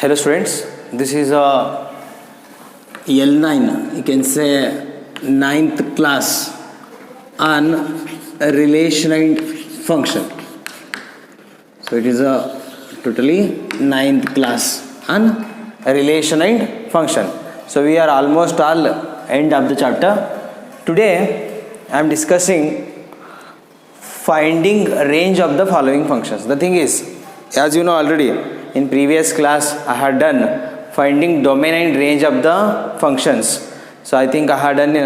Hello students, this is a L9, you can say 9th class on a relationate function. So it is a totally 9th class on a relationate function. So we are almost all end of the chapter. Today I am discussing finding range of the following functions. The thing is, as you know already, in previous class I had done finding domain and range of the functions. So I think I had done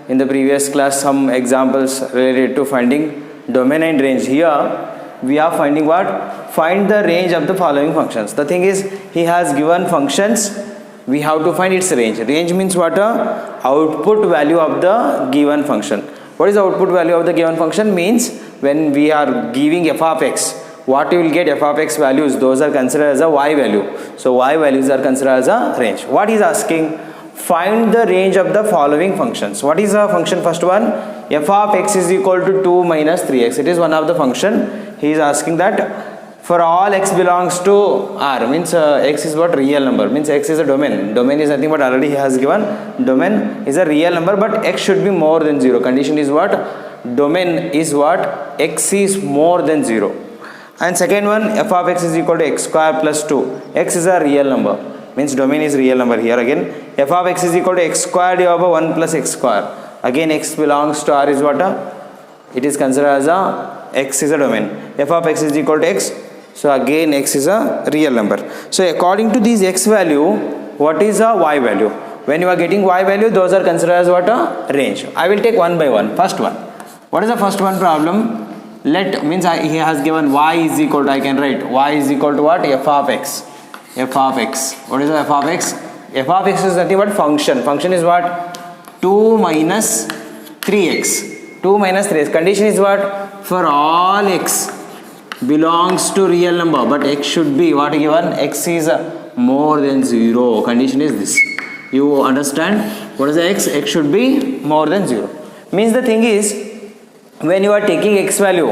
in the previous class some examples related to finding domain and range. Here we are finding what? Find the range of the following functions. The thing is, he has given functions, we have to find its range. Range means what? Output value of the given function. What is the output value of the given function? Means when we are giving f of x, what you will get f of x values, those are considered as a y value. So y values are considered as a range. What is asking? Find the range of the following functions. What is the function? First one, f of x is equal to 2 minus 3x. It is one of the function. He is asking that for all x belongs to R, means x is what? Real number, means x is a domain. Domain is nothing but already he has given. Domain is a real number, but x should be more than 0. Condition is what? Domain is what? X is more than 0. And second one, f of x is equal to x square plus 2. X is a real number, means domain is real number. Here again, f of x is equal to x square divided by 1 plus x square. Again x belongs to R is what? It is considered as a x is a domain. F of x is equal to x. So again x is a real number. So according to this x value, what is a y value? When you are getting y value, those are considered as what? A range. I will take one by one. First one. What is the first one problem? Let means he has given y is equal to, I can write y is equal to what? F of x. F of x. What is the f of x? F of x is nothing but function. Function is what? 2 minus 3x. 2 minus 3x. Condition is what? For all x belongs to real number, but x should be what given? X is more than 0. Condition is this. You understand? What is the x? X should be more than 0. Means the thing is, when you are taking x value,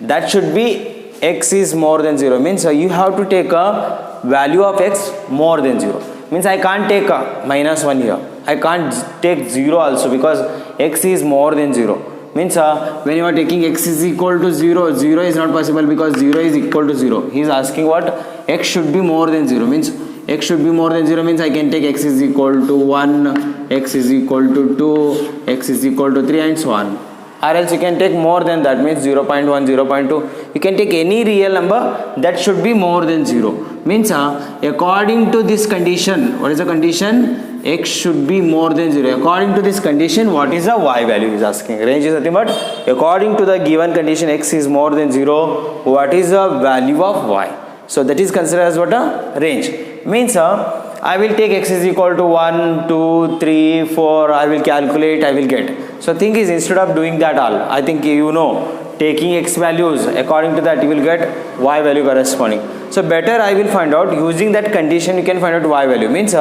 that should be x is more than 0. Means you have to take a value of x more than 0. Means I can't take a minus 1 here. I can't take 0 also, because x is more than 0. Means when you are taking x is equal to 0, 0 is not possible, because 0 is equal to 0. He is asking what? X should be more than 0. Means x should be more than 0 means I can take x is equal to 1, x is equal to 2, x is equal to 3 and so on. Or else you can take more than that, means 0 0.1, 0 0.2. You can take any real number that should be more than 0. Means according to this condition, what is the condition? X should be more than 0. According to this condition, what is the y value is asking? Range is nothing but according to the given condition x is more than 0, what is the value of y? So that is considered as what? A range. Means I will take x is equal to 1, 2, 3, 4, I will calculate, I will get. So thing is, instead of doing that all, I think you know, taking x values, according to that you will get y value corresponding. So better I will find out, using that condition you can find out y value. Means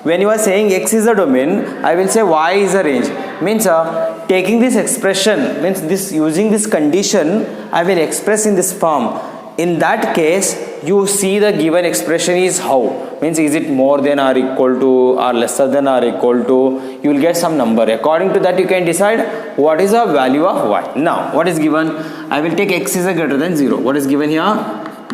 when you are saying x is a domain, I will say y is a range. Means taking this expression, means this using this condition, I will express in this form. In that case, you see the given expression is how? Means is it more than or equal to or lesser than or equal to? You will get some number. According to that you can decide what is the value of y. Now what is given? I will take x is a greater than 0. What is given here?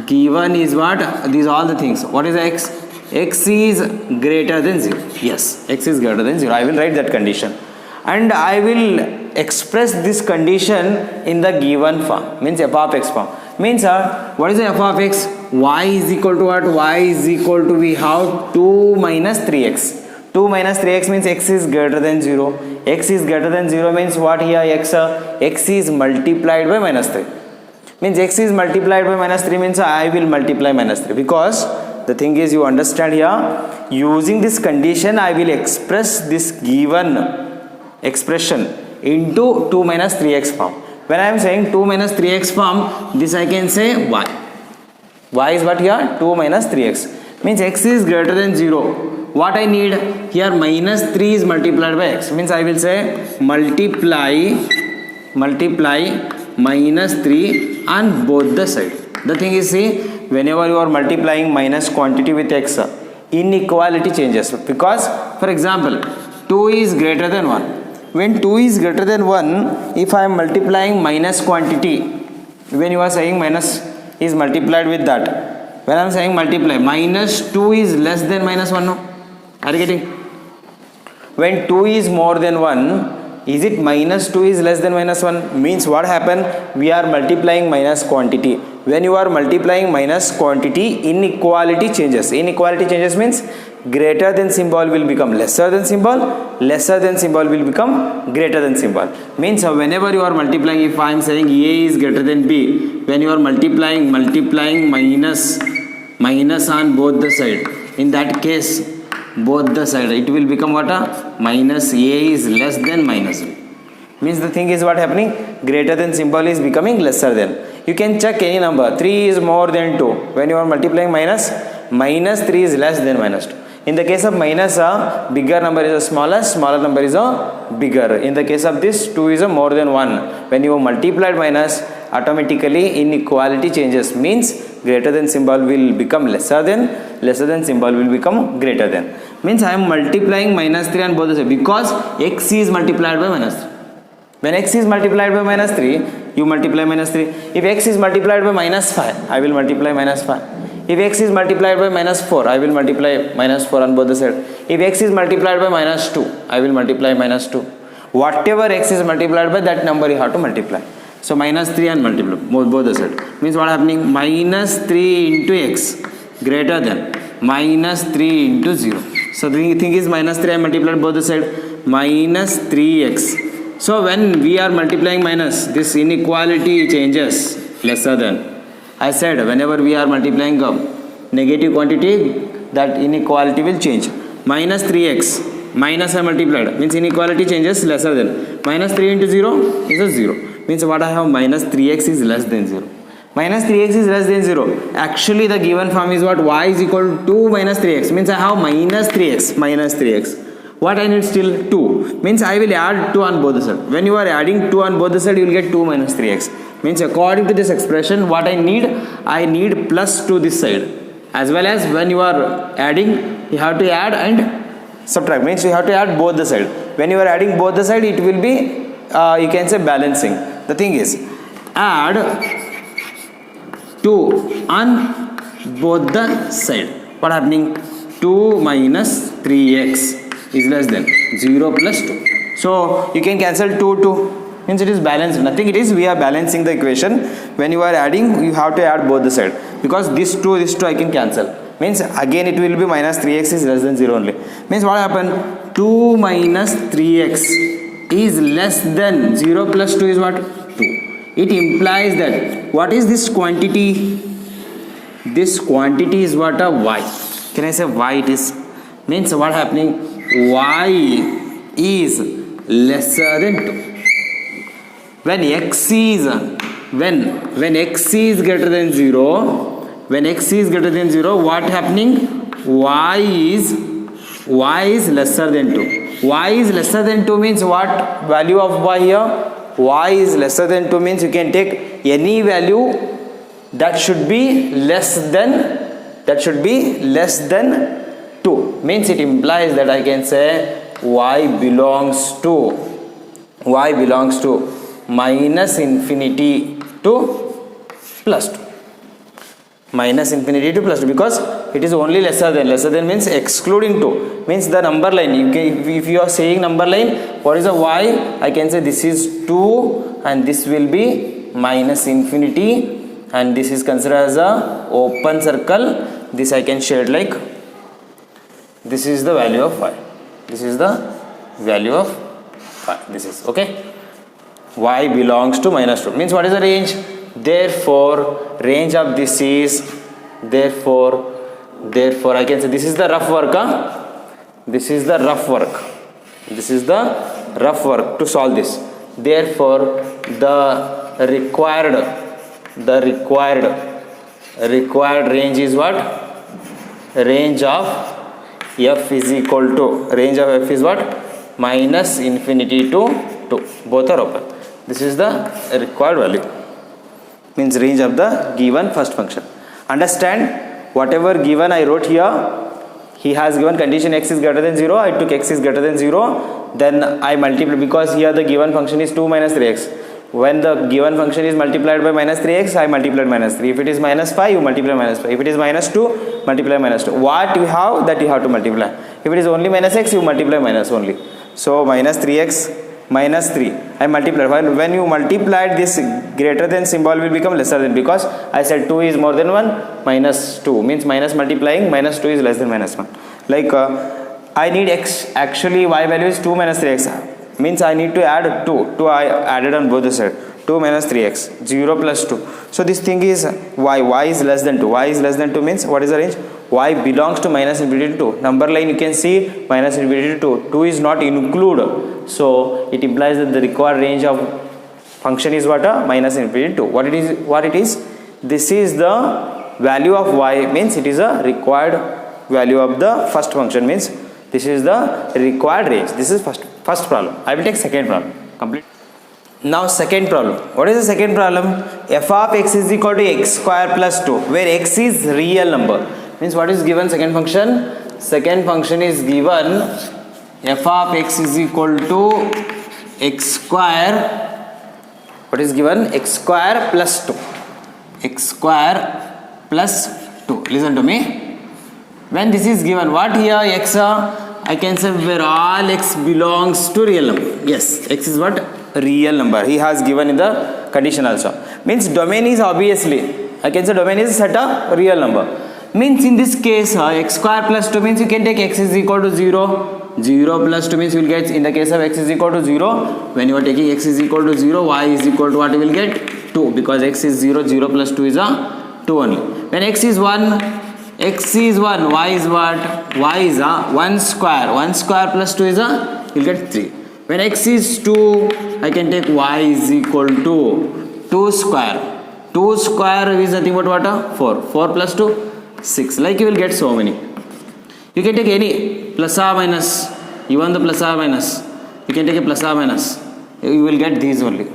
Given is what? These are all the things. What is x? X is greater than 0. Yes, x is greater than 0. I will write that condition. And I will express this condition in the given form. Means f of x form. Means what is the f of x? Y is equal to what? Y is equal to, we have 2 minus 3x. 2 minus 3x means x is greater than 0. X is greater than 0 means what here? X is multiplied by minus 3. Means x is multiplied by minus 3 means I will multiply minus 3. Because the thing is, you understand here, using this condition I will express this given expression into 2 minus 3x form. When I am saying 2 minus 3x form, this I can say y. Y is what here? 2 minus 3x. Means x is greater than 0. What I need here? Minus 3 is multiplied by x. Means I will say multiply minus 3 on both the side. The thing is, see, whenever you are multiplying minus quantity with x, inequality changes, because for example 2 is greater than 1. When 2 is greater than 1, if I am multiplying minus quantity, when you are saying minus is multiplied with that, when I am saying multiply, minus 2 is less than minus 1, no? Are you getting? When 2 is more than 1, is it minus 2 is less than minus 1? Means what happened? We are multiplying minus quantity. When you are multiplying minus quantity, inequality changes. Inequality changes means greater than symbol will become lesser than symbol, lesser than symbol will become greater than symbol. Means whenever you are multiplying, if I am saying A is greater than B, when you are multiplying minus on both the side, in that case both the side, it will become what? Minus A is less than minus B. Means the thing is what happening? Greater than symbol is becoming lesser than. You can check any number. 3 is more than 2. When you are multiplying minus 3 is less than minus 2. In the case of minus, a bigger number is a smaller number is a bigger. In the case of this, 2 is a more than 1. When you multiplied minus, automatically inequality changes. Means greater than symbol will become lesser than symbol will become greater than. Means I am multiplying minus 3 on both the sides, because x is multiplied by minus 3. When x is multiplied by minus 3, you multiply minus 3. If x is multiplied by minus 5, I will multiply minus 5. If x is multiplied by minus 4, I will multiply minus 4 on both the sides. If x is multiplied by minus 2, I will multiply minus 2. Whatever x is multiplied by, that number you have to multiply. So minus 3 and multiply both the sides. Means what happening? Minus 3 into x greater than minus 3 into 0. So the thing is minus 3 I multiplied both the sides. Minus 3x. So when we are multiplying minus, this inequality changes lesser than. I said whenever we are multiplying a negative quantity, that inequality will change. Minus 3x, minus I multiplied, means inequality changes lesser than. Minus 3 into 0 is a 0. Means what I have? Minus 3x is less than 0. Minus 3x is less than 0. Actually the given form is what? Y is equal to 2 minus 3x. Means I have minus 3x. What I need still? 2. Means I will add 2 on both the sides. When you are adding 2 on both the sides, you will get 2 minus 3x. Means according to this expression, what I need plus to this side. As well as when you are adding, you have to add and subtract. Means you have to add both the side. When you are adding both the side, it will be, you can say balancing. The thing is, add 2 on both the side. What happening? 2 minus 3x is less than 0 plus 2. So you can cancel 2. Means it is balanced. Nothing it is. We are balancing the equation. When you are adding, you have to add both the side. Because this 2 I can cancel. Means again it will be minus 3x is less than 0 only. Means what happened? 2 minus 3x is less than 0 plus 2 is what? 2. It implies that what is this quantity? This quantity is what? A y. Can I say y it is? Means what happening? Y is lesser than 2. When x is greater than 0, what happening? Y is lesser than 2. Y is lesser than 2 means what value of y here? Y is lesser than 2 means you can take any value that should be less than 2. Means it implies that I can say y belongs to minus infinity to plus 2. Minus infinity to plus 2, because it is only lesser than means excluding 2. Means the number line, if you are saying number line, what is the y? I can say this is 2 and this will be minus infinity, and this is considered as a open circle. This I can shade like this is the value of y. This is the value of y. This is okay. Y belongs to minus 2. Means what is the range? Therefore, range of this is, therefore I can say this is the rough work. This is the rough work to solve this. Therefore, the required range is what? Range of f is equal to, range of f is what? Minus infinity to 2. Both are open. This is the required value. Means range of the given first function. Understand, whatever given I wrote here he has given condition x is greater than 0, I took x is greater than 0, then I multiply, because here the given function is 2 minus 3x. When the given function is multiplied by minus 3x, I multiplied minus 3. If it is minus 5, you multiply minus 5. If it is minus 2, multiply minus 2. What you have, that you have to multiply. If it is only minus x, you multiply minus only. So minus 3x minus 3, I multiply. When you multiply, this greater than symbol will become lesser than, because I said 2 is more than 1, minus 2 means minus multiplying, minus 2 is less than minus 1. Like I need x, actually y value is 2 minus 3x, means I need to add 2 I added on both the side, 2 minus 3x, 0 plus 2. So this thing is y is less than 2. Y is less than 2 means what is the range? Y belongs to minus infinity to 2. Number line you can see minus infinity to 2. 2 is not included. So it implies that the required range of function is what? Minus infinity to 2. What it is? This is the value of y, means it is a required value of the first function, means this is the required range. This is first problem. I will take second problem. Complete. Now second problem. What is the second problem? F of x is equal to x square plus 2, where x is real number. Means what is given second function? Second function is given f of x is equal to x square. What is given? X square plus 2. X square plus 2. Listen to me. When this is given, what here x? I can say where all x belongs to real number. Yes, x is what? Real number. He has given in the condition also. Means domain is obviously, I can say domain is set of real number. Means in this case x square plus 2 means you can take x is equal to 0. 0 plus 2 means you will get, in the case of x is equal to 0, when you are taking x is equal to 0, y is equal to what you will get? 2, because x is 0, 0 plus 2 is a 2 only. When x is 1, x is 1, y is what? Y is a 1 square. 1 square plus 2 is a, you will get 3. When x is 2, I can take y is equal to 2 square. 2 square is nothing but what? 4. 4 plus 2, 6. Like you will get so many. You can take any plus or minus, even the plus or minus. You can take a plus or minus. You will get these only.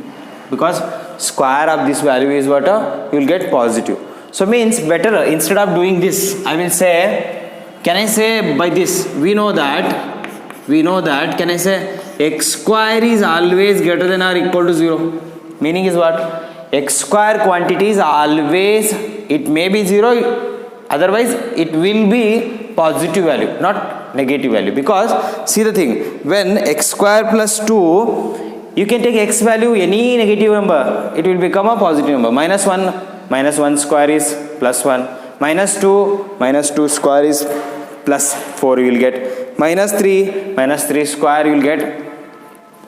Because square of this value is what? You will get positive. So means better, instead of doing this, I will say, can I say by this? We know that, can I say x square is always greater than or equal to 0. Meaning is what? X square quantity is always, it may be 0, otherwise it will be positive value, not negative value. Because see the thing, when x square plus 2, you can take x value any negative number, it will become a positive number. Minus 1 square is plus 1. Minus 2 square is plus 4 you will get. Minus 3 square you will get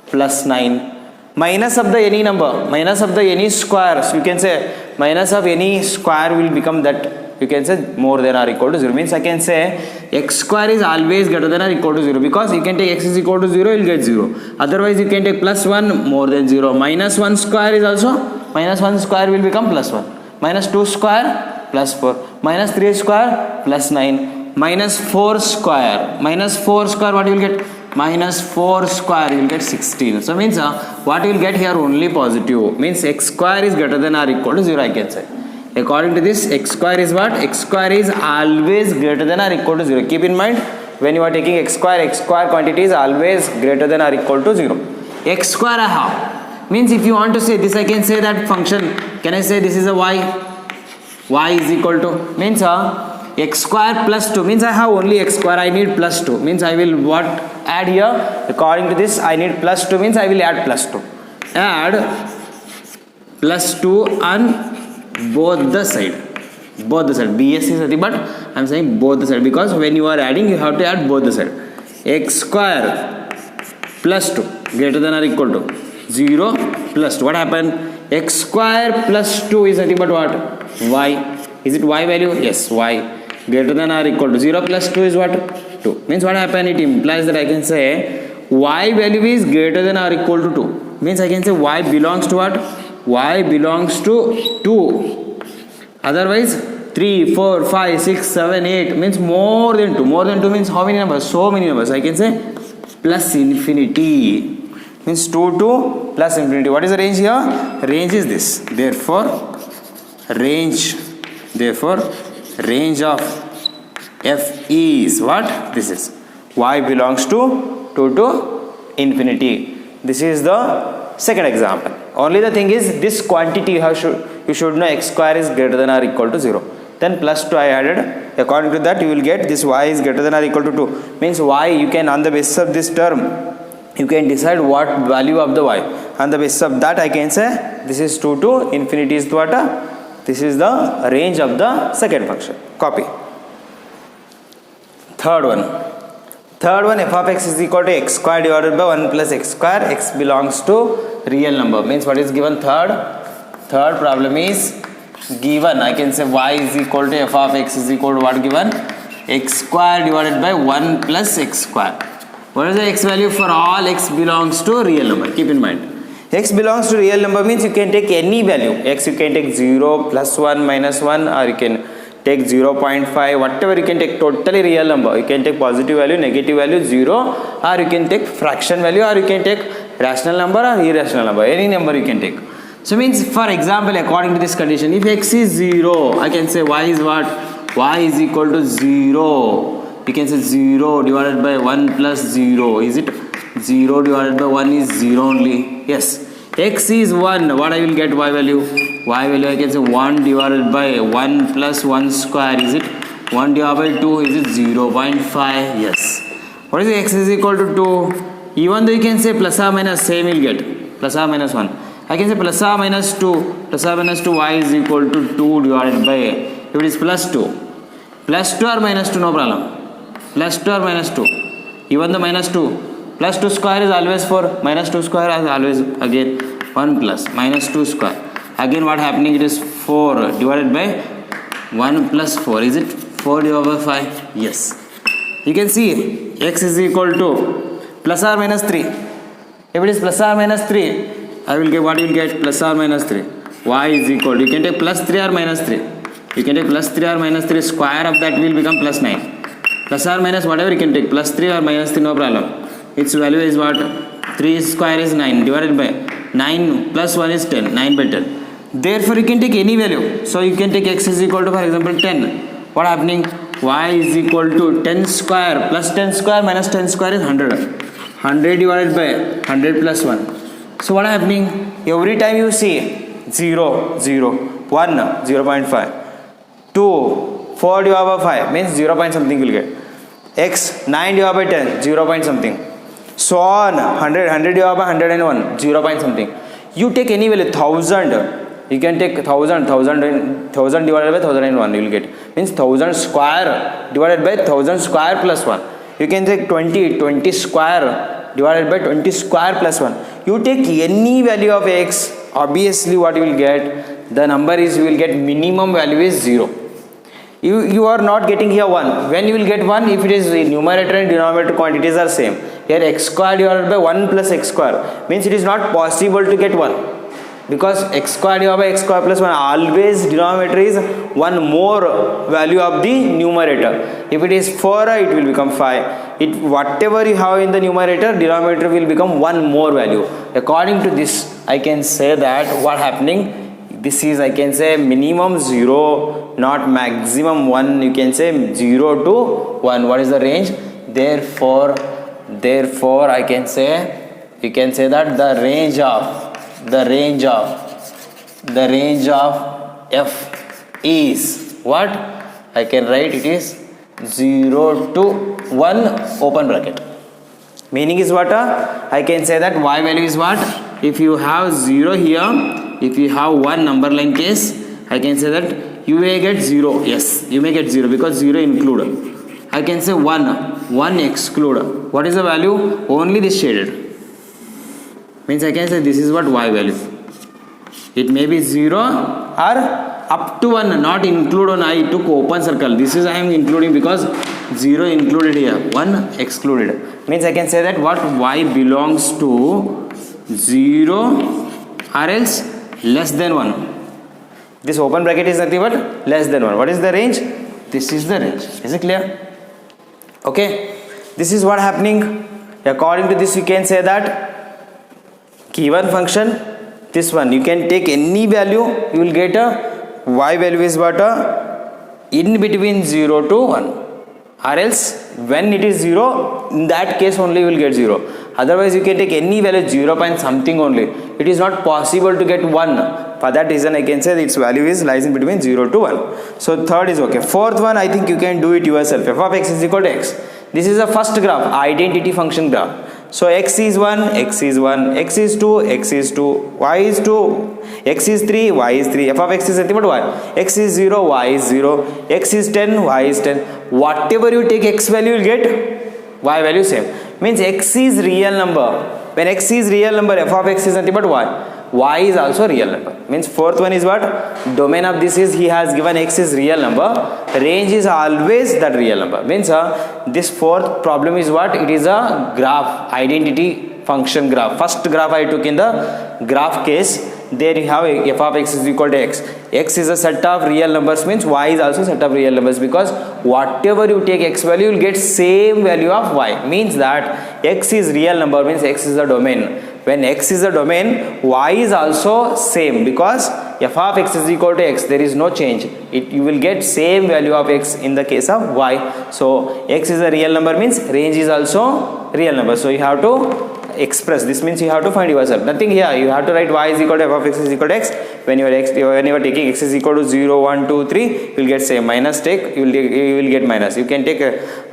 plus 9. Minus of the any number, minus of the any square, so you can say minus of any square will become that, you can say more than or equal to 0. Means I can say x square is always greater than or equal to 0, because you can take x is equal to 0, you will get 0. Otherwise you can take plus 1 more than 0. Minus 1 square is also, minus 1 square will become plus 1. Minus 2 square plus 4. Minus 3 square plus 9. Minus 4 square. Minus 4 square what you will get? Minus 4 square you will get 16. So means what you will get here only positive. Means x square is greater than or equal to 0, I can say. According to this, x square is what? X square is always greater than or equal to 0. Keep in mind, when you are taking x square quantity is always greater than or equal to 0. X square I have. Means if you want to say this, I can say that function, can I say this is a y? Y is equal to, means x square plus 2, means I have only x square, I need plus 2. Means I will what? Add here, according to this, I need plus 2, means I will add plus 2. Add plus 2 on both the side. BS is nothing but I am saying both the side, because when you are adding you have to add both the side. X square plus 2 greater than or equal to 0 plus 2. What happened? X square plus 2 is nothing but what? Y. Is it y value? Yes, y. Greater than or equal to 0 plus 2 is what? 2. Means what happened? It implies that I can say y value is greater than or equal to 2. Means I can say y belongs to what? Y belongs to 2. Otherwise 3, 4, 5, 6, 7, 8 means more than 2. More than 2 means how many numbers? So many numbers. I can say plus infinity. Means 2 to plus infinity. What is the range here? Range is this. Therefore range of f is what? This is y belongs to 2 to infinity. This is the second example. Only the thing is, this quantity you should know x square is greater than or equal to 0. Then plus 2 I added. According to that, you will get this y is greater than or equal to 2. Means y, you can, on the basis of this term, you can decide what value of the y. On the basis of that, I can say this is 2 to infinity is what? This is the range of the second function. Copy. Third one, f of x is equal to x square divided by 1 plus x square. X belongs to real number. Means what is given? Third problem is given. I can say y is equal to f of x is equal to what given? X square divided by 1 plus x square. What is the x value for all x belongs to real number? Keep in mind, x belongs to real number means you can take any value. X you can take 0, plus 1, minus 1, or you can take 0.5, whatever you can take, totally real number. You can take positive value, negative value, 0, or you can take fraction value, or you can take rational number or irrational number. Any number you can take. So means, for example, according to this condition, if x is 0, I can say y is what? Y is equal to 0. You can say 0 divided by 1 plus 0. Is it 0 divided by 1 is 0 only? Yes. X is 1. What I will get y value? Y value I can say 1 divided by 1 plus 1 square. Is it 1 divided by 2? Is it 0.5? Yes. What is x is equal to 2? Even though you can say plus or minus, same will get. Plus or minus 1. I can say plus or minus 2. Plus or minus 2, y is equal to 2 divided by, if it is plus 2. Plus 2 or minus 2, no problem. Plus 2 or minus 2. Even the minus 2. Plus 2 square is always 4. Minus 2 square is always again 1 plus. Minus 2 square. Again what happening? It is 4 divided by 1 plus 4. Is it 4 divided by 5? Yes. You can see x is equal to plus or minus 3. If it is plus or minus 3, I will get what you will get? Plus or minus 3. Y is equal to, you can take plus 3 or minus 3. You can take plus 3 or minus 3. Square of that will become plus 9. Plus or minus whatever you can take. Plus 3 or minus 3, no problem. Its value is what? 3 square is 9 divided by 9 plus 1 is 10. 9 by 10. Therefore, you can take any value. So, you can take x is equal to, for example, 10. What happening? Y is equal to 10 square plus 10 square minus 10 square is 100. 100 divided by 100 plus 1. So, what happening? Every time you see 0, 0, 1, 0.5, 2, 4 divided by 5 means 0 point something you will get. X 9 divided by 10, 0 point something. So on 100 divided by 101, 0 point something. You take any value, 1000. You can take 1000 divided by 1001 you will get. Means 1000 square divided by 1000 square plus 1. You can take 20 square divided by 20 square plus 1. You take any value of x, obviously what you will get? The number is, you will get minimum value is 0. You are not getting here 1. When you will get 1, if it is numerator and denominator quantities are same. Here x square divided by 1 plus x square means it is not possible to get 1. Because x square divided by x square plus 1, always denominator is 1 more value of the numerator. If it is 4, it will become 5. Whatever you have in the numerator, denominator will become 1 more value. According to this, I can say that what happening? This is, I can say, minimum 0, not maximum 1. You can say 0 to 1. What is the range? Therefore, I can say, you can say that the range of f is what? I can write it is 0 to 1 open bracket. Meaning is what? I can say that y value is what? If you have 0 here, if you have one number line case, I can say that you may get 0. Yes, you may get 0 because 0 include. I can say 1 exclude. What is the value? Only this shaded. Means I can say this is what y value. It may be 0 or up to 1, not include on. I took open circle. This is I am including because 0 included here, 1 excluded. Means I can say that what? Y belongs to 0 or else less than 1. This open bracket is nothing but less than 1. What is the range? This is the range. Is it clear? Okay. This is what happening. According to this, you can say that given function, this one, you can take any value, you will get a y value is what? In between 0 to 1. or else when it is 0, in that case only you will get 0. Otherwise you can take any value 0 point something only. It is not possible to get 1. For that reason I can say its value is lies in between 0 to 1. So third is okay. Fourth one, I think you can do it yourself. F of x is equal to x. This is the first graph, identity function graph. So x is 1, x is 1, x is 2, x is 2, y is 2, x is 3, y is 3. F of x is nothing but y. X is 0, y is 0, x is 10, y is 10. Whatever you take x value, you will get y value same. Means x is real number. When x is real number, f of x is nothing but y. Y is also real number. Means fourth one is what? Domain of this is he has given x is real number. Range is always that real number. Means this fourth problem is what? It is a graph, identity function graph. First graph I took in the graph case. There you have f of x is equal to x. X is a set of real numbers, means y is also set of real numbers, because whatever you take x value, you will get same value of y. Means that x is real number, means x is the domain. When x is the domain, y is also same, because f of x is equal to x. There is no change. You will get same value of x in the case of y. So x is a real number, means range is also real number. So you have to express this, means you have to find yourself. Nothing here. You have to write y is equal to f of x is equal to x. When you are taking x is equal to 0, 1, 2, 3, you will get same. Minus take, you will get minus. You can take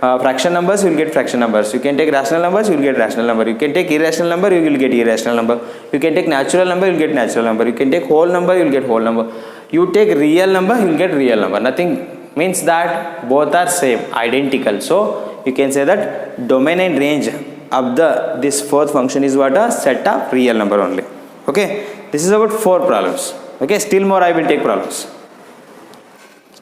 fraction numbers, you will get fraction numbers. You can take rational numbers, you will get rational number. You can take irrational number, you will get irrational number. You can take natural number, you will get natural number. You can take whole number, you will get whole number. You take real number, you will get real number. Nothing, means that both are same, identical. So you can say that domain and range of this fourth function is what? A set of real number only. Okay, this is about 4 problems. Okay, still more I will take problems.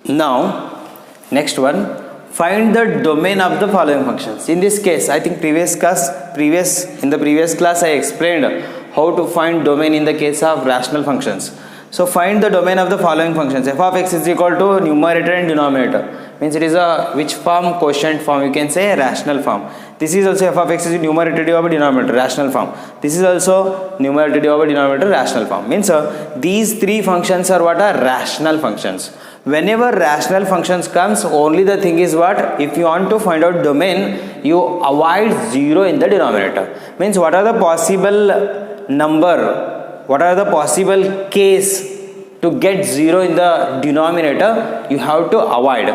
Now next one, find the domain of the following functions. In this case, I think in the previous class I explained how to find domain in the case of rational functions. So find the domain of the following functions. F of x is equal to numerator and denominator. Means it is a which form? Quotient form. You can say rational form. This is also f of x is numerator over denominator, rational form. This is also numerator over denominator, rational form. Means these 3 functions are what? Are rational functions. Whenever rational functions comes, only the thing is what? If you want to find out domain, you avoid 0 in the denominator. Means what are the possible number? What are the possible case to get 0 in the denominator? You have to avoid.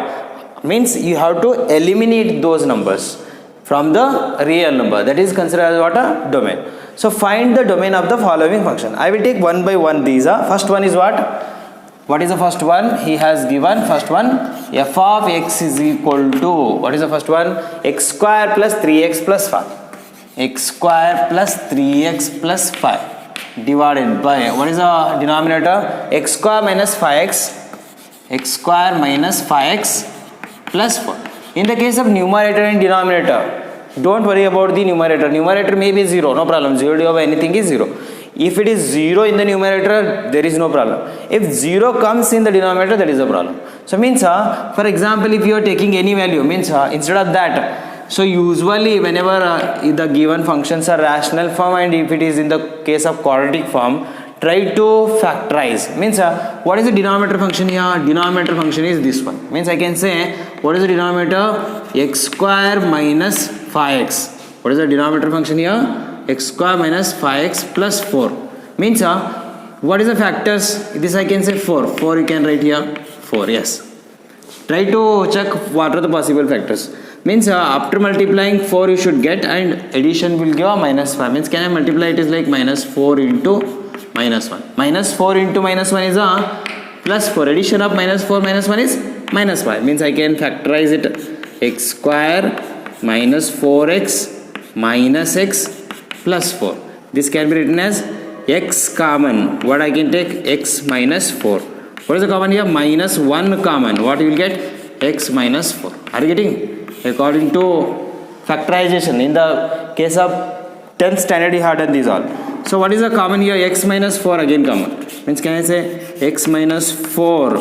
Means you have to eliminate those numbers from the real number. That is considered as what? A domain. So find the domain of the following function. I will take one by one these. First one is what? What is the first one? He has given first one, f of x is equal to, what is the first one? X square plus 3x plus 5. X square plus 3x plus 5 divided by, what is the denominator? X square minus 5x, x square minus 5x plus 4. In the case of numerator and denominator, don't worry about the numerator. Numerator may be 0, no problem. 0 over anything is 0. If it is 0 in the numerator, there is no problem. If 0 comes in the denominator, that is a problem. So means, for example, if you are taking any value, means instead of that, so usually whenever the given functions are rational form, and if it is in the case of quadratic form, try to factorize. Means what is the denominator function here? Denominator function is this one. Means I can say, what is the denominator? X square minus 5x. What is the denominator function here? X square minus 5x plus 4. Means what is the factors? This I can say 4. 4 you can write here. 4, yes. Try to check what are the possible factors. Means after multiplying 4 you should get, and addition will give a minus 5. Means can I multiply? It is like minus 4 into minus 1. Minus 4 into minus 1 is a plus 4. Addition of minus 4 minus 1 is minus 5. Means I can factorize it. X square minus 4x minus x plus 4. This can be written as x common. What I can take? X minus 4. What is the common here? Minus 1 common. What you will get? X minus 4. Are you getting? According to factorization, in the case of 10th standard, you have done these all. So what is the common here? X minus 4 again common. Means can I say x minus 4?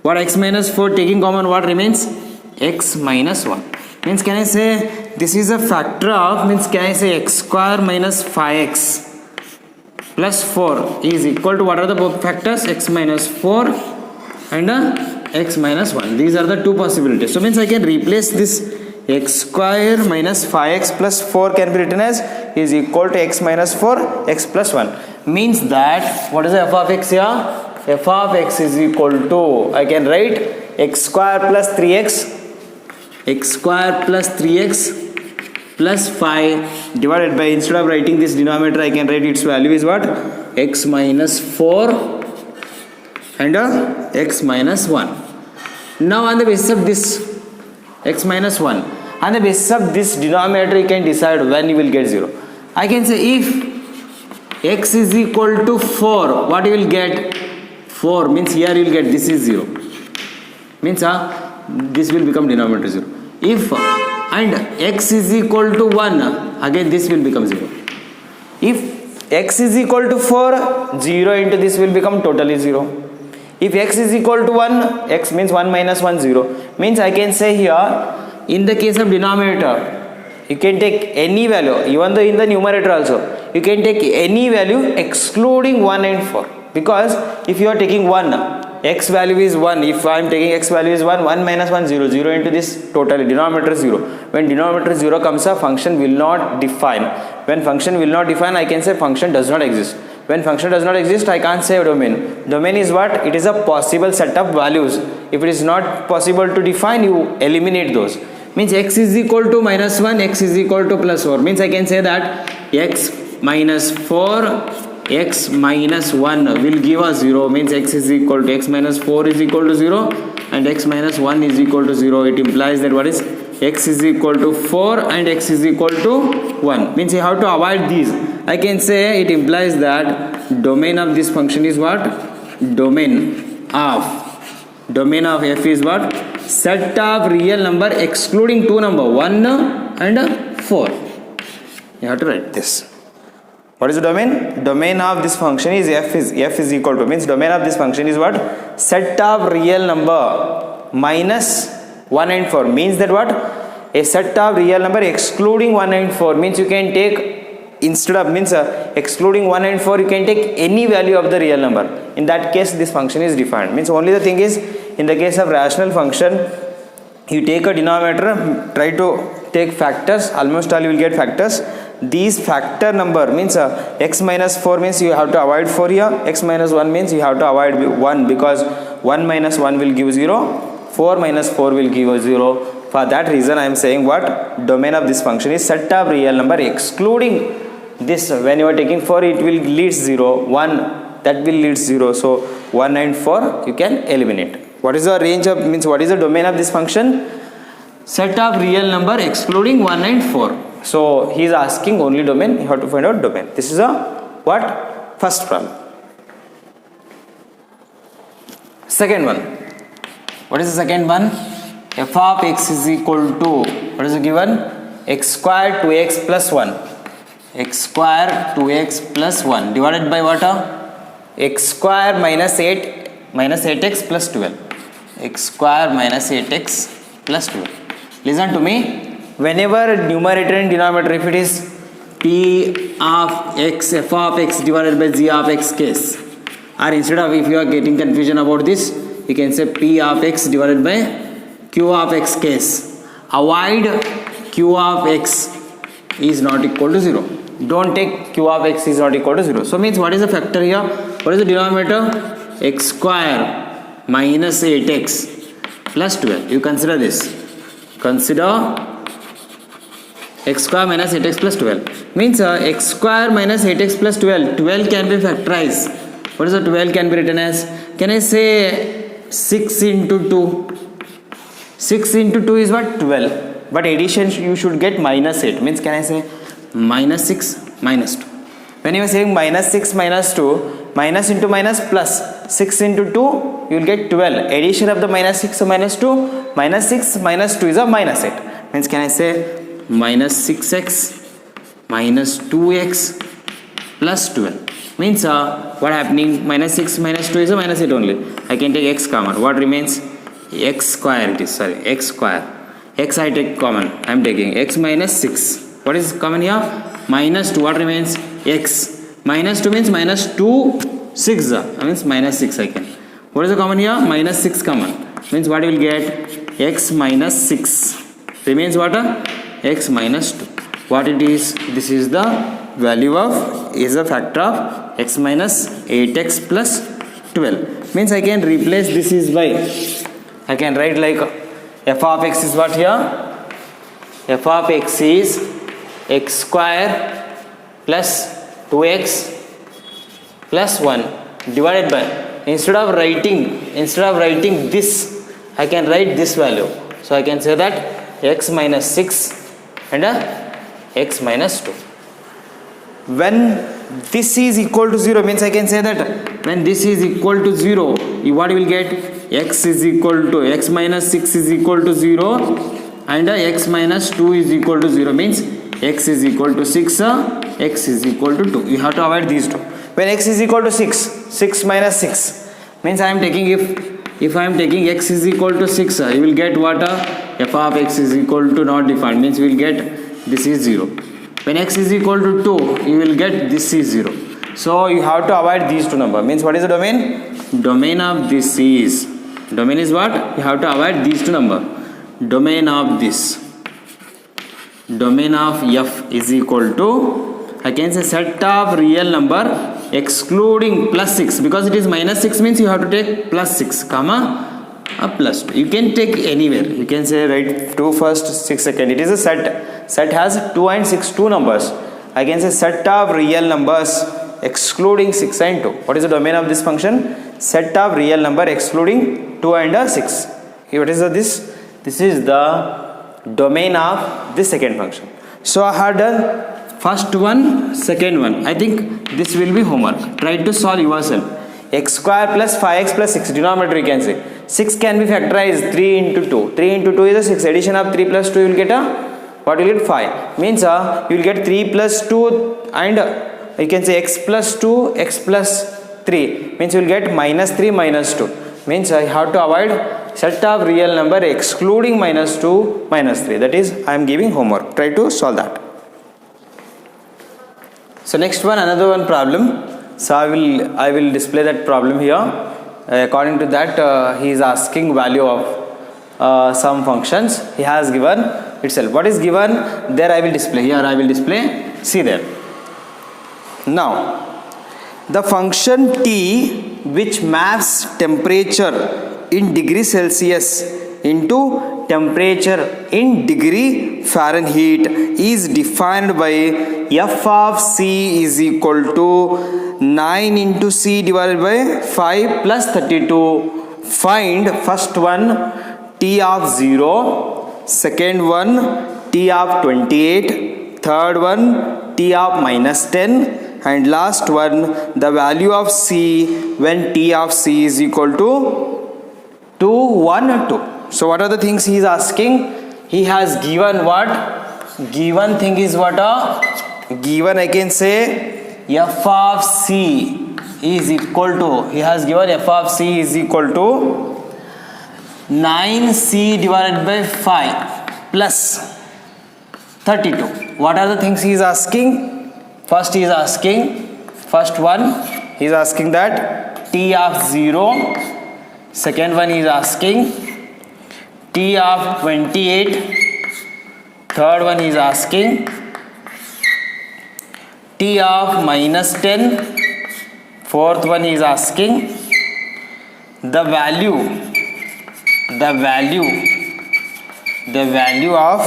What x minus 4 taking common, what remains? X minus 1. Means can I say this is a factor of, means can I say x square minus 5x plus 4 is equal to, what are the both factors? X minus 4 and x minus 1. These are the two possibilities. So means I can replace this x square minus 5x plus 4 can be written as is equal to x minus 4 x plus 1. Means that what is the f of x here? F of x is equal to, I can write x square plus 3x plus 5 divided by, instead of writing this denominator, I can write its value is what? X minus 4 and x minus 1. Now on the basis of this x minus 1, on the basis of this denominator, you can decide when you will get 0. I can say if x is equal to 4, what you will get? 4 means here you will get this is 0. Means this will become denominator 0. If and x is equal to 1, again this will become 0. If x is equal to 4, 0 into this will become totally 0. If x is equal to 1, x means 1 minus 1, 0. Means I can say here, in the case of denominator, you can take any value, even though in the numerator also, you can take any value excluding 1 and 4. Because if you are taking 1, x value is 1. If I am taking x value is 1, 1 minus 1, 0. 0 into this totally, denominator 0. When denominator 0 comes up, function will not define. When function will not define, I can say function does not exist. When function does not exist, I can't say domain. Domain is what? It is a possible set of values. If it is not possible to define, you eliminate those. Means x is equal to minus 1, x is equal to plus 4. Means I can say that x minus 4, x minus 1 will give us 0. Means x is equal to x minus 4 is equal to 0 and x minus 1 is equal to 0. It implies that what is x is equal to 4 and x is equal to 1. Means you have to avoid these. I can say it implies that domain of this function is what? Domain of f is what? Set of real number excluding two number 1 and 4. You have to write this. What is the domain? Domain of this function is f is equal to, means domain of this function is what? Set of real number minus 1 and 4. Means that what? A set of real number excluding 1 and 4. Means you can take, instead of excluding 1 and 4, you can take any value of the real number. In that case, this function is defined. Means only the thing is, in the case of rational function, you take a denominator, try to take factors, almost all you will get factors. These factor number means x minus 4 means you have to avoid 4 here, x minus 1 means you have to avoid 1 because 1 minus 1 will give 0, 4 minus 4 will give 0. For that reason I am saying what? Domain of this function is set of real number excluding this. When you are taking 4, it will lead 0, 1 that will lead 0. So 1 and 4 you can eliminate. What is the range of, means what is the domain of this function? Set of real number excluding 1 and 4. So he is asking only domain, you have to find out domain. This is a what? First problem. Second one. What is the second one? F of x is equal to, what is the given? X square 2x plus 1. X square 2x plus 1 divided by what? X square minus 8x plus 12. X square minus 8x plus 12. Listen to me. Whenever numerator and denominator, if it is p of x, f of x divided by g of x case, or instead of, if you are getting confusion about this, you can say p of x divided by q of x case. Avoid q of x is not equal to 0. Don't take q of x is not equal to 0. So means what is the factor here? What is the denominator? X square minus 8x plus 12. You consider this. Consider x square minus 8x plus 12. Means x square minus 8x plus 12. 12 can be factorized. What is the 12 can be written as? Can I say 6 into 2? 6 into 2 is what? 12. But addition you should get minus 8. Means can I say minus 6 minus 2? When you are saying minus 6 minus 2, minus into minus plus 6 into 2, you will get 12. Addition of the minus 6 or minus 2, minus 6 minus 2 is a minus 8. Means can I say minus 6x minus 2x plus 12. Means what happening? Minus 6 minus 2 is a minus 8 only. I can take x common. What remains? X square it is. Sorry, x square. X I take common. I am taking x minus 6. What is common here? Minus 2. What remains? X. Minus 2 means minus 2 6. That means minus 6 I can. What is the common here? Minus 6 common. means what you will get? X minus 6 remains what? X minus 2. What it is? This is the value of, is a factor of x minus 8x plus 12. Means I can replace this is by, I can write like f of x is what here? F of x is x square plus 2x plus 1 divided by, instead of writing this, I can write this value. So I can say that x minus 6 and x minus 2. When this is equal to 0, means I can say that when this is equal to 0, what you will get? X is equal to, x minus 6 is equal to 0 and x minus 2 is equal to 0, means x is equal to 6, x is equal to 2. You have to avoid these two. When x is equal to 6 minus 6 means I am taking, if I am taking x is equal to 6, you will get what? F of x is equal to not defined, means you will get this is 0. When x is equal to 2, you will get this is 0. So you have to avoid these two numbers. Means what is the domain? Domain of this is, domain is what? You have to avoid these two numbers. Domain of this, domain of f is equal to, I can say set of real number excluding plus 6, because it is minus 6 means you have to take plus 6 comma a plus 2. You can take anywhere. You can say write 2 first, 6 second. It is a set. Set has 2 and 6, two numbers. I can say set of real numbers excluding 6 and 2. What is the domain of this function? Set of real number excluding 2 and 6. What is this? This is the domain of this second function. So I have done first one, second one. I think this will be homework. Try to solve yourself. X square plus 5x plus 6, denominator you can say. 6 can be factorized 3 into 2. 3 into 2 is a 6. Addition of 3 plus 2 you will get a, what will you get? 5. Means you will get 3 plus 2 and you can say x plus 2, x plus 3. Means you will get minus 3 minus 2. Means I have to avoid set of real number excluding minus 2 minus 3. That is, I am giving homework. Try to solve that. So next one, another one problem. So I will display that problem here. According to that, he is asking value of some functions he has given itself. What is given there? I will display here. I will display. See there. Now, the function t which maps temperature in degree Celsius into temperature in degree Fahrenheit is defined by f of c is equal to 9 into c divided by 5 plus 32. Find first one t of 0, second one t of 28, third one t of minus 10 and last one the value of c when t of c is equal to 2, 1, 2. So what are the things he is asking? He has given what? Given thing is what? Given I can say f of c is equal to, he has given f of c is equal to 9c divided by 5 plus 32. What are the things he is asking? First he is asking, first one he is asking that t of 0, second one he is asking t of 28, third one he is asking t of minus 10, fourth one he is asking the value of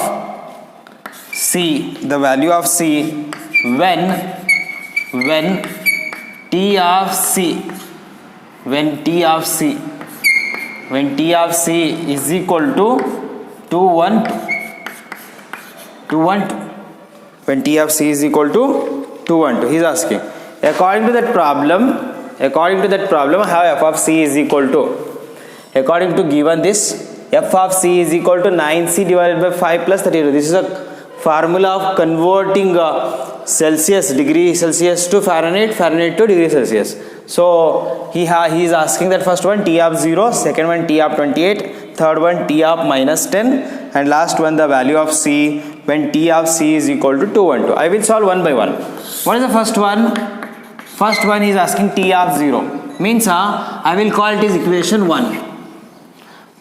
c, the value of c when t of c is equal to 2, 1, 2, 1, 2. When t of c is equal to 2, 1, 2. He is asking. According to that problem, I have f of c is equal to, according to given this, f of c is equal to 9c divided by 5 plus 32. This is a formula of converting Celsius, degree Celsius to Fahrenheit, Fahrenheit to degree Celsius. So he is asking that first one t of 0, second one t of 28, third one t of minus 10 and last one the value of c when t of c is equal to 2, 1, 2. I will solve one by one. What is the first one? First one is asking t of 0. Means I will call it is equation 1.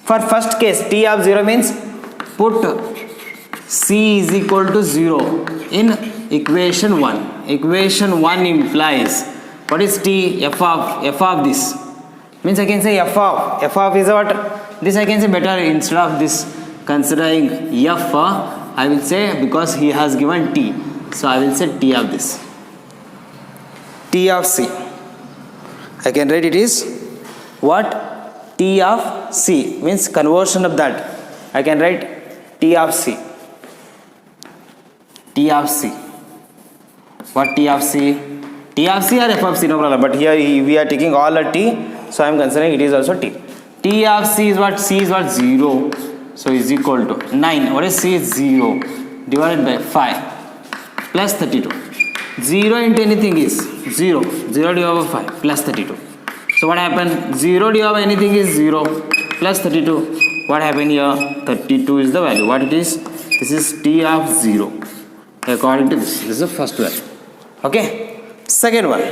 For first case, t of 0 means put c is equal to 0 in equation 1. Equation 1 implies what is t? F of this. Means I can say f of is what? This I can say better instead of this considering f, I will say because he has given t. So I will say t of this. T of c. I can write it is what? T of c means conversion of that. I can write t of c. T of c. What t of c? T of c or f of c, no problem. But here we are taking all a t, so I am considering it is also t. T of c is what? C is what? 0. So is equal to 9. What is c? Is 0 divided by 5 plus 32. 0 into anything is 0. 0 divided by 5 plus 32. So what happened? 0 divided by anything is 0 plus 32. What happened here? 32 is the value. What it is? This is t of 0. According to this is the first value. Okay. Second one.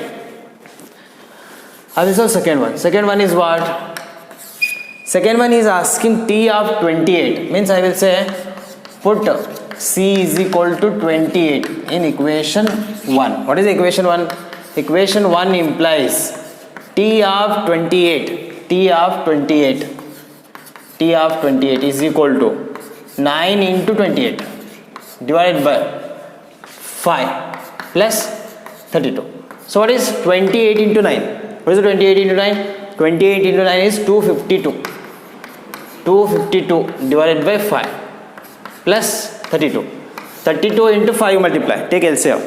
This is second one. Second one is what? Second one is asking t of 28. Means I will say put c is equal to 28 in equation 1. What is equation 1? Equation 1 implies t of 28. T of 28. T of 28 is equal to 9 into 28 divided by 5 plus 32. So what is 28 into 9? What is 28 into 9? 28 into 9 is 252. 252 divided by 5 plus 32. 32 into 5 multiply. Take LCM.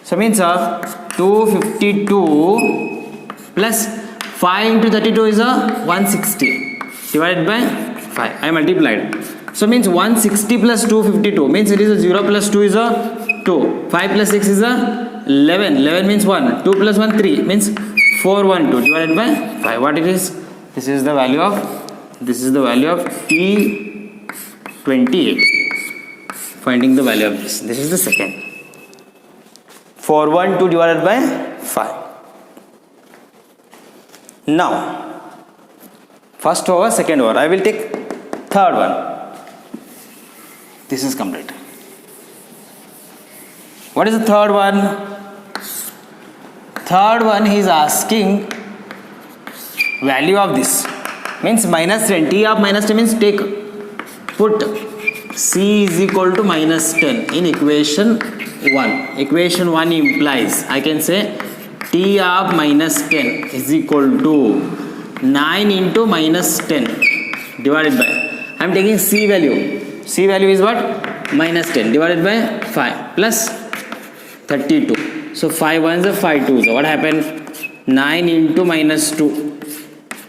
So means 252 plus 5 into 32 is 160 divided by 5. I multiplied. So means 160 plus 252 means it is a 0 plus 2 is a 2. 5 plus 6 is a 11. 11 means 1. 2 plus 1 3 means 412 divided by 5. What it is? This is the value of T28. Finding the value of this. This is the second. 412 divided by 5. Now, first over, second over. I will take third one. This is complete. What is the third one? Third one he is asking value of this. Means minus 10. T of minus 10 means put c is equal to minus 10 in equation 1. Equation 1 implies I can say t of minus 10 is equal to 9 into minus 10 divided by, I am taking c value. C value is what? Minus 10 divided by 5 plus 32. So 5 ones are 5 twos. So what happened? 9 into minus 2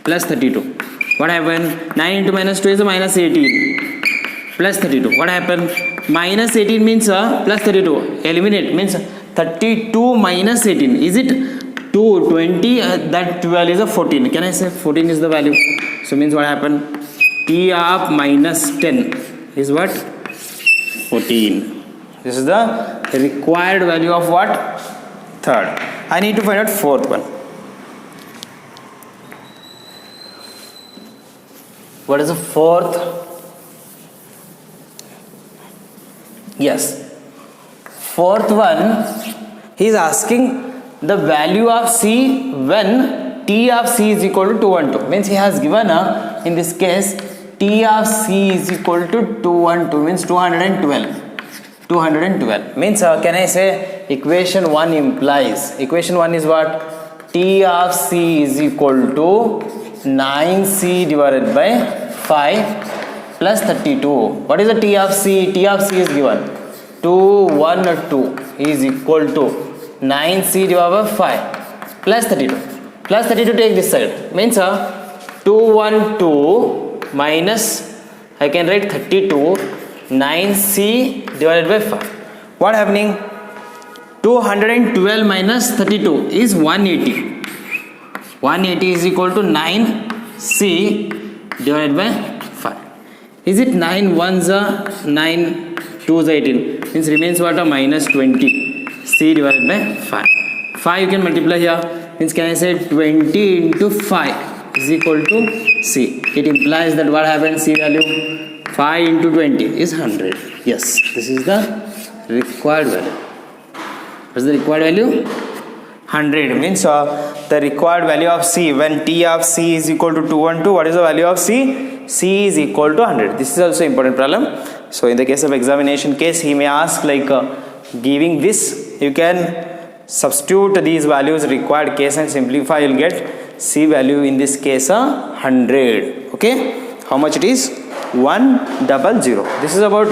plus 32. What happened? 9 into minus 2 is a minus 18 plus 32. What happened? Minus 18 means plus 32. Eliminate means 32 minus 18. Is it 2? 20? That 12 is a 14. Can I say 14 is the value? So means what happened? T of minus 10 is what? 14. This is the required value of what? Third. I need to find out fourth one. What is the fourth? Yes. Fourth one, he is asking the value of C when T of C is equal to 212. Means he has given in this case T of C is equal to 212 means 212. 212 means can I say equation 1 implies, equation 1 is what? T of C is equal to 9C divided by 5 plus 32. What is the T of C? T of C is given 212 is equal to 9C divided by 5 plus 32. Plus 32 take this side means 212 minus I can write 32 9C divided by 5. What happening? 212 minus 32 is 180. 180 is equal to 9C divided by 5. Is it 9 ones are 9 2s are 18? Means remains what? A minus 20. C divided by 5. 5 you can multiply here. Means can I say 20 into 5 is equal to C. It implies that what happens, C value 5 into 20 is 100. Yes, this is the required value. What is the required value? 100 means the required value of C when T of C is equal to 212. What is the value of C? C is equal to 100. This is also important problem. So in the case of examination case, he may ask like giving this, you can substitute these values required case and simplify. You'll get C value in this case 100. Okay, how much it is? 100. This is about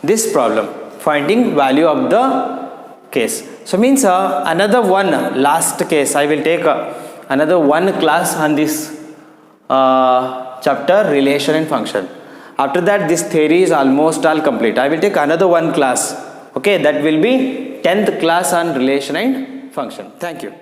this problem, finding value of the case. So means another one last case. I will take another one class on this chapter, relation and function. After that, this theory is almost all complete. I will take another one class. Okay, that will be 10th class on relation and function. Thank you.